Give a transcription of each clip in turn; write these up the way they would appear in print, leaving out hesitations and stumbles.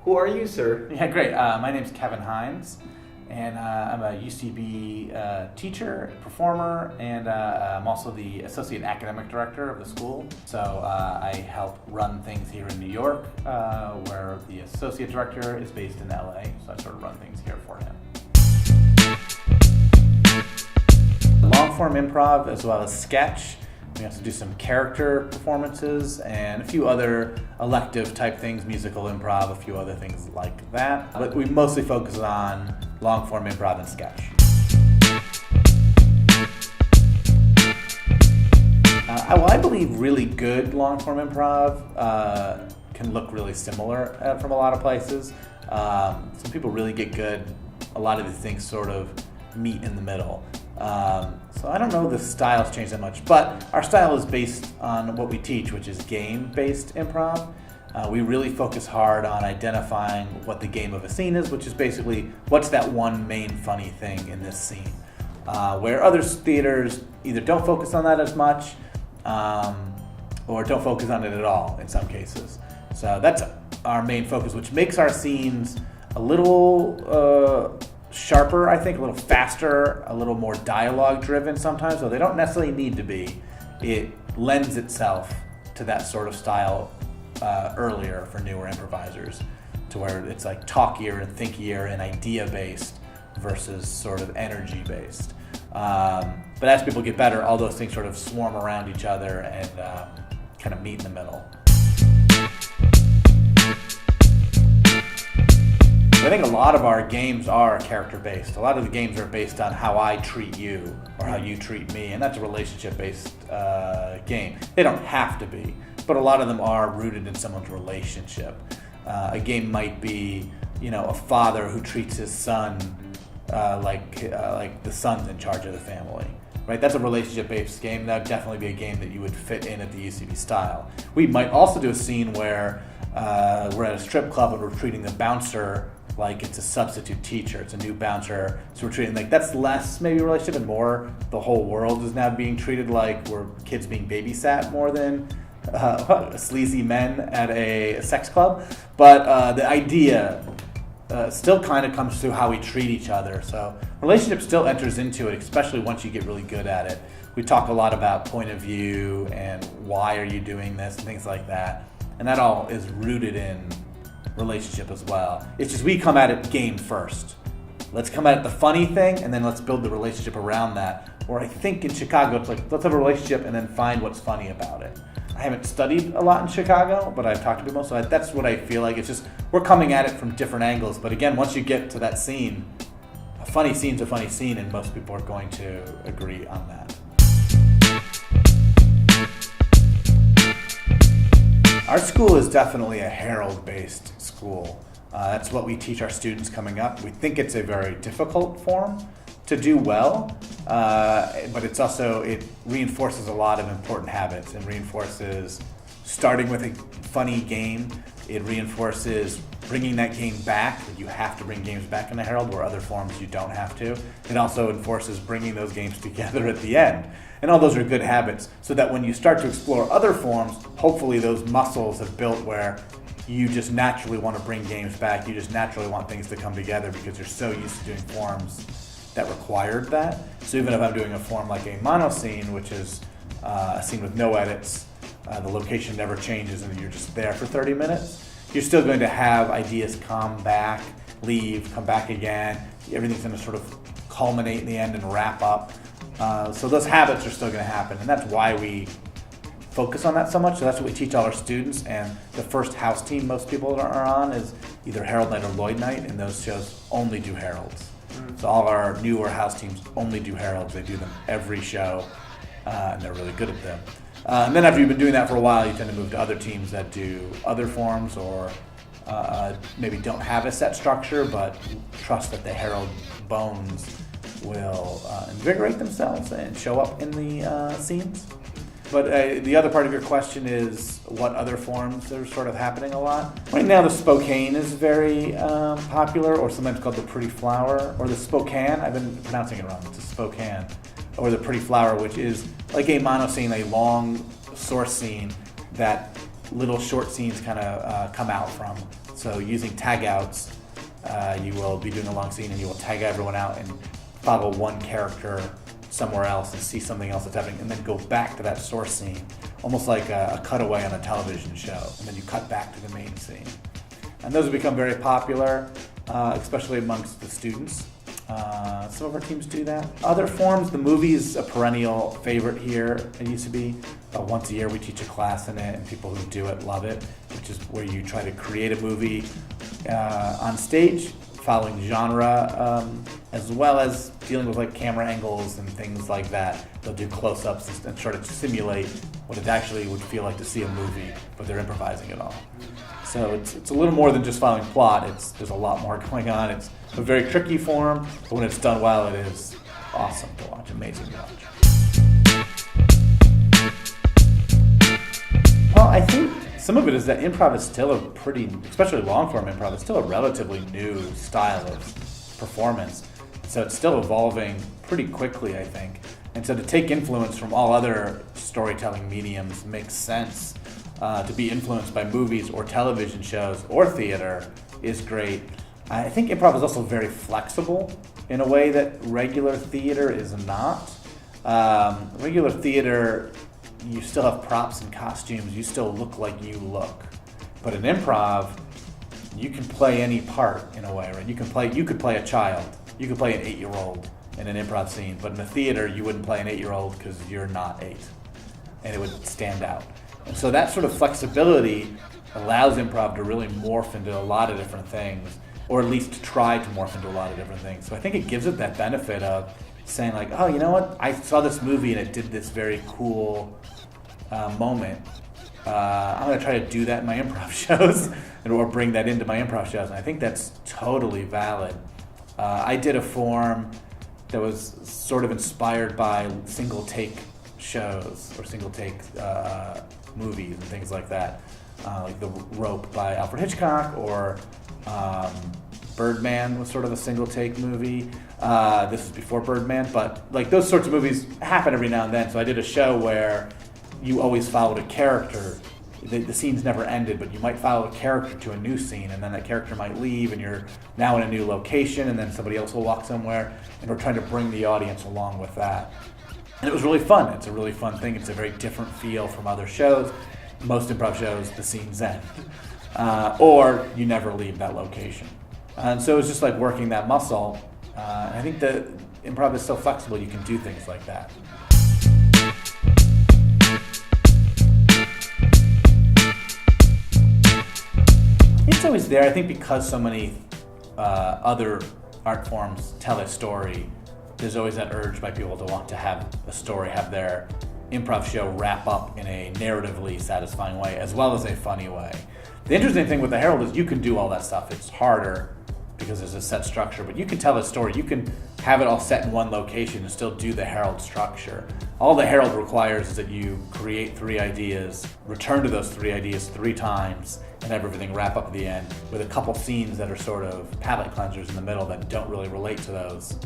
Who are you, sir? Yeah, great. My name's Kevin Hines, and I'm a UCB teacher, performer, and I'm also the associate academic director of the school. So I help run things here in New York, where the associate director is based in LA. So I sort of run things here for him. Long-form improv as well as sketch. We also do some character performances and a few other elective type things, musical improv, a few other things like that. But we mostly focus on long-form improv and sketch. I believe really good long-form improv can look really similar from a lot of places. Some people really get good. A lot of these things sort of meet in the middle. So I don't know if the style's changed that much, but our style is based on what we teach, which is game-based improv. We really focus hard on identifying what the game of a scene is, which is basically what's that one main funny thing in this scene. Where other theaters either don't focus on that as much or don't focus on it at all in some cases. So that's our main focus, which makes our scenes a little sharper, I think, a little faster, a little more dialogue driven sometimes, though they don't necessarily need to be. It lends itself to that sort of style earlier for newer improvisers, to where it's like talkier and thinkier and idea based versus sort of energy based. But as people get better, all those things sort of swarm around each other and kind of meet in the middle. I think a lot of our games are character-based. A lot of the games are based on how I treat you or how you treat me, and that's a relationship-based game. They don't have to be, but a lot of them are rooted in someone's relationship. A game might be, a father who treats his son like the son's in charge of the family. Right? That's a relationship-based game. That would definitely be a game that you would fit in at the UCB style. We might also do a scene where we're at a strip club and we're treating the bouncer like it's a substitute teacher, it's a new bouncer, so we're treating that's less maybe a relationship and more the whole world is now being treated like we're kids being babysat more than sleazy men at a sex club. But the idea still kind of comes through how we treat each other. So relationship still enters into it, especially once you get really good at it. We talk a lot about point of view and why are you doing this and things like that. And that all is rooted in relationship as well. It's just we come at it game first. Let's come at it the funny thing and then let's build the relationship around that. Or I think in Chicago it's like let's have a relationship and then find what's funny about it. I haven't studied a lot in Chicago, but I've talked to people, so that's what I feel like. It's just we're coming at it from different angles. But again, once you get to that scene, a funny scene's a funny scene, and most people are going to agree on that. Our school is definitely a Herald-based school. That's what we teach our students coming up. We think it's a very difficult form to do well, but it reinforces a lot of important habits. It reinforces starting with a funny game. It reinforces bringing that game back. You have to bring games back in the Herald, where other forms you don't have to. It also enforces bringing those games together at the end. And all those are good habits, so that when you start to explore other forms, hopefully those muscles have built where you just naturally want to bring games back. You just naturally want things to come together because you're so used to doing forms that required that. So even if I'm doing a form like a mono scene, which is a scene with no edits, the location never changes and you're just there for 30 minutes, you're still going to have ideas come back, leave, come back again. Everything's going to sort of culminate in the end and wrap up. So those habits are still going to happen, and that's why we focus on that so much. So that's what we teach all our students, and the first house team most people are on is either Herald Night or Lloyd Night, and those shows only do Heralds. So all our newer house teams only do Heralds. They do them every show, and they're really good at them. And then after you've been doing that for a while, you tend to move to other teams that do other forms or maybe don't have a set structure, but trust that the Herald bones will invigorate themselves and show up in the scenes. But the other part of your question is what other forms are sort of happening a lot. Right now the Spokane is very popular, or sometimes called the Pretty Flower, or the Spokane. I've been pronouncing it wrong. It's a Spokane. Or the Pretty Flower, which is like a mono scene, a long source scene that little short scenes kind of come out from. So using tag outs, you will be doing a long scene and you will tag everyone out and follow one character somewhere else and see something else that's happening, and then go back to that source scene, almost like a cutaway on a television show, and then you cut back to the main scene. And those have become very popular, especially amongst the students. Some of our teams do that. Other forms, the movie is a perennial favorite here at UCB. Once a year we teach a class in it, and people who do it love it, which is where you try to create a movie on stage, following genre, as well as dealing with like camera angles and things like that. They'll do close-ups and try to simulate what it actually would feel like to see a movie, but they're improvising it all. So it's a little more than just following plot. There's a lot more going on. It's a very tricky form, but when it's done well, it is awesome to watch, amazing to watch. Well, I think some of it is that improv is still a pretty, especially long-form improv, it's still a relatively new style of performance. So it's still evolving pretty quickly, I think. And so to take influence from all other storytelling mediums makes sense. To be influenced by movies or television shows or theater is great. I think improv is also very flexible in a way that regular theater is not. Regular theater, you still have props and costumes, you still look like you look. But in improv, you can play any part in a way, right? You could play a child, you could play an 8-year-old in an improv scene, but in a theater you wouldn't play an 8-year-old because you're not 8, and it would stand out. And so that sort of flexibility allows improv to really morph into a lot of different things, or at least try to morph into a lot of different things. So I think it gives it that benefit of saying like, oh, you know what? I saw this movie and it did this very cool moment. I'm going to try to do that in my improv shows or bring that into my improv shows. And I think that's totally valid. I did a form that was sort of inspired by single take shows or single take movies and things like that, like The Rope by Alfred Hitchcock, or Birdman was sort of a single take movie. This is before Birdman, but like those sorts of movies happen every now and then. So I did a show where you always followed a character. The scenes never ended, but you might follow a character to a new scene, and then that character might leave, and you're now in a new location, and then somebody else will walk somewhere, and we're trying to bring the audience along with that. And it was really fun. It's a really fun thing. It's a very different feel from other shows. Most improv shows, the scenes end, or you never leave that location. And so it's just like working that muscle. I think that improv is so flexible, you can do things like that. It's always there. I think because so many other art forms tell a story, there's always that urge by people to want to have a story, have their improv show wrap up in a narratively satisfying way, as well as a funny way. The interesting thing with the Herald is you can do all that stuff. It's harder because there's a set structure, but you can tell a story. You can have it all set in one location and still do the Herald structure. All the Herald requires is that you create 3 ideas, return to those 3 ideas 3 times, and have everything wrap up at the end with a couple scenes that are sort of palate cleansers in the middle that don't really relate to those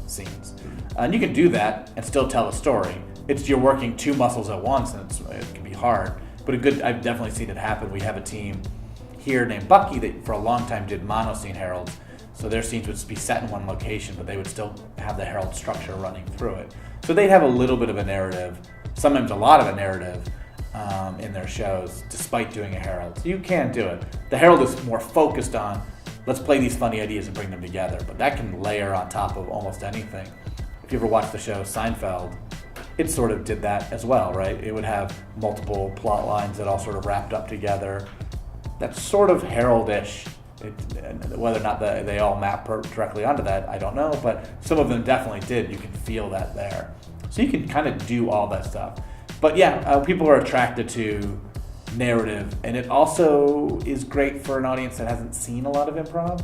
scenes. And you can do that and still tell a story. You're working 2 muscles at once, and it can be hard. But I've definitely seen it happen. We have a team here named Bucky that for a long time did mono-scene heralds. So their scenes would be set in one location, but they would still have the herald structure running through it. So they'd have a little bit of a narrative, sometimes a lot of a narrative in their shows, despite doing a herald. So you can do it. The herald is more focused on, let's play these funny ideas and bring them together, but that can layer on top of almost anything. If you ever watched the show Seinfeld, it sort of did that as well, right? It would have multiple plot lines that all sort of wrapped up together. That's sort of herald-ish. Whether or not they all map directly onto that, I don't know, but some of them definitely did. You can feel that there. So you can kind of do all that stuff. But yeah, people are attracted to narrative, and it also is great for an audience that hasn't seen a lot of improv,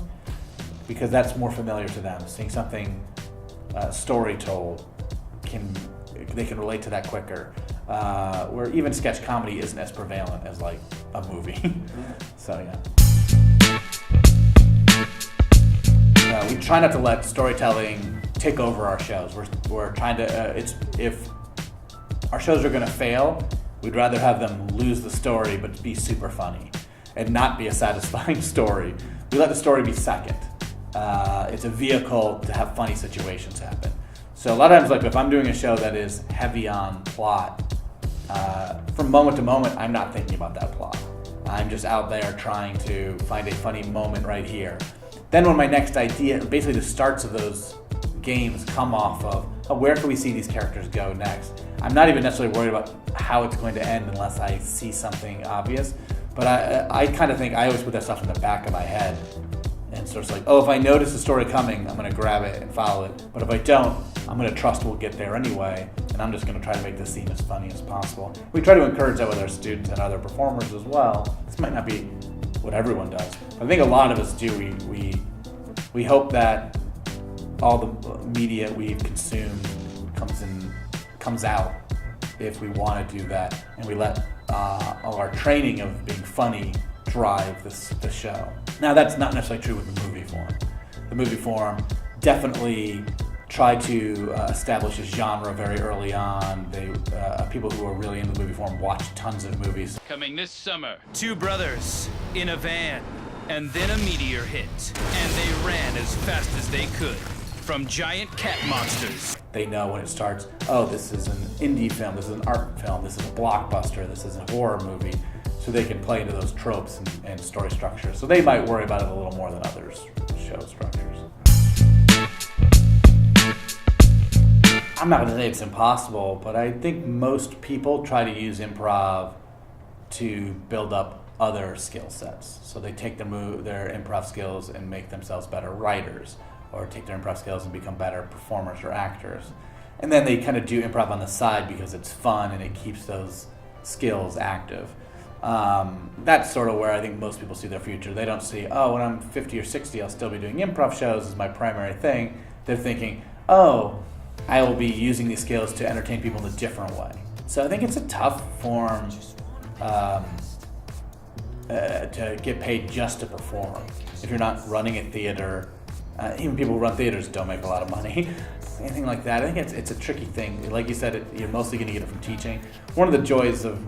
because that's more familiar to them. Seeing something story told, they can relate to that quicker. Where even sketch comedy isn't as prevalent as like a movie. So yeah. We try not to let storytelling take over our shows. We're trying to. If our shows are going to fail, we'd rather have them lose the story but be super funny. and not be a satisfying story. We let the story be second. It's a vehicle to have funny situations happen. So a lot of times, like if I'm doing a show that is heavy on plot, from moment to moment, I'm not thinking about that plot. I'm just out there trying to find a funny moment right here. Then when my next idea, basically the starts of those games come off of, where can we see these characters go next? I'm not even necessarily worried about how it's going to end unless I see something obvious. But I kind of think I always put that stuff in the back of my head. And so it's like, if I notice a story coming, I'm going to grab it and follow it. But if I don't, I'm going to trust we'll get there anyway. And I'm just going to try to make this scene as funny as possible. We try to encourage that with our students and other performers as well. This might not be what everyone does. But I think a lot of us do. We hope that all the media we've consumed comes out if we want to do that. And we let all our training of being funny drive the show. Now that's not necessarily true with the movie form. The movie form definitely tried to establish a genre very early on. People who are really into the movie form watch tons of movies. Coming this summer, two brothers in a van, and then a meteor hit, and they ran as fast as they could from giant cat monsters. They know when it starts, this is an indie film, this is an art film, this is a blockbuster, this is a horror movie. So they can play into those tropes and story structures. So they might worry about it a little more than others' show structures. I'm not going to say it's impossible, but I think most people try to use improv to build up other skill sets. So they take their improv skills and make themselves better writers, or take their improv skills and become better performers or actors. And then they kind of do improv on the side because it's fun and it keeps those skills active. That's sort of where I think most people see their future. They don't see, when I'm 50 or 60, I'll still be doing improv shows as my primary thing. They're thinking, I will be using these skills to entertain people in a different way. So I think it's a tough form to get paid just to perform. If you're not running a theater, even people who run theaters don't make a lot of money. Anything like that. I think it's a tricky thing. Like you said, you're mostly going to get it from teaching. One of the joys of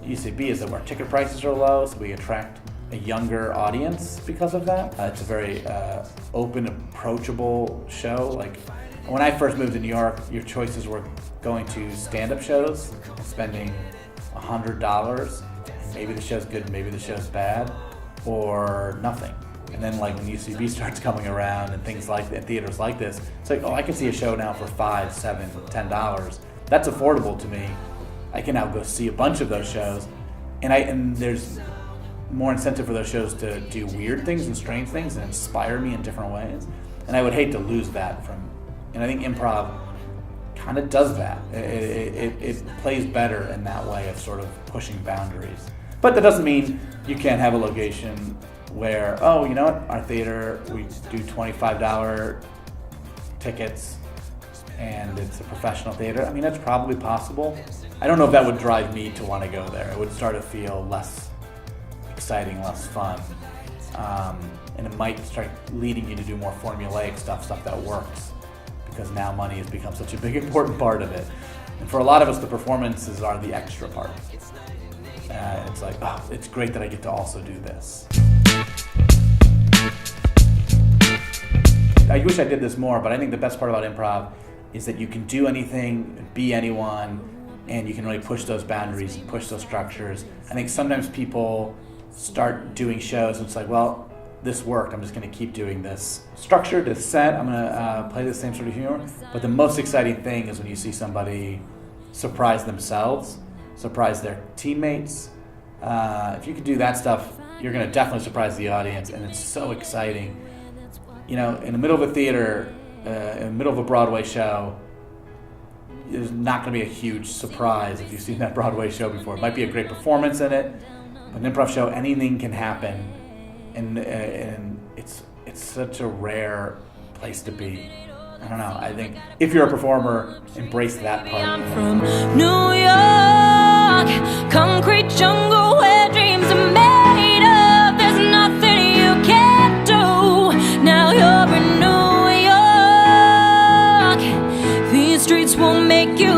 UCB is that our ticket prices are low, so we attract a younger audience because of that. It's a very open, approachable show. Like when I first moved to New York, your choices were going to stand-up shows, spending $100. Maybe the show's good, maybe the show's bad, or nothing. And then like when UCB starts coming around and things like that, theaters like this, it's like, I can see a show now for $5, $7, $10. That's affordable to me. I can now go see a bunch of those shows, and there's more incentive for those shows to do weird things and strange things and inspire me in different ways. And I would hate to lose that and I think improv kind of does that. It plays better in that way of sort of pushing boundaries. But that doesn't mean you can't have a location where, you know what, our theater, we do $25 tickets and it's a professional theater. I mean, that's probably possible. I don't know if that would drive me to want to go there. It would start to feel less exciting, less fun. And it might start leading you to do more formulaic stuff that works, because now money has become such a big, important part of it. And for a lot of us, the performances are the extra part. It's like, it's great that I get to also do this. I wish I did this more, but I think the best part about improv is that you can do anything, be anyone, and you can really push those boundaries and push those structures. I think sometimes people start doing shows and it's like, this worked, I'm just going to keep doing this structured, this set, I'm going to play the same sort of humor. But the most exciting thing is when you see somebody surprise themselves, surprise their teammates. If you can do that stuff, you're going to definitely surprise the audience, and it's so exciting. You know, in the middle of a theater, in the middle of a Broadway show, there's not going to be a huge surprise if you've seen that Broadway show before. It might be a great performance in it, but an improv show, anything can happen, and it's such a rare place to be. I don't know. I think if you're a performer, embrace that part. I'm from New York, concrete jungle where dreams are made of. There's nothing you can't do. Now you're in New York. These streets will make you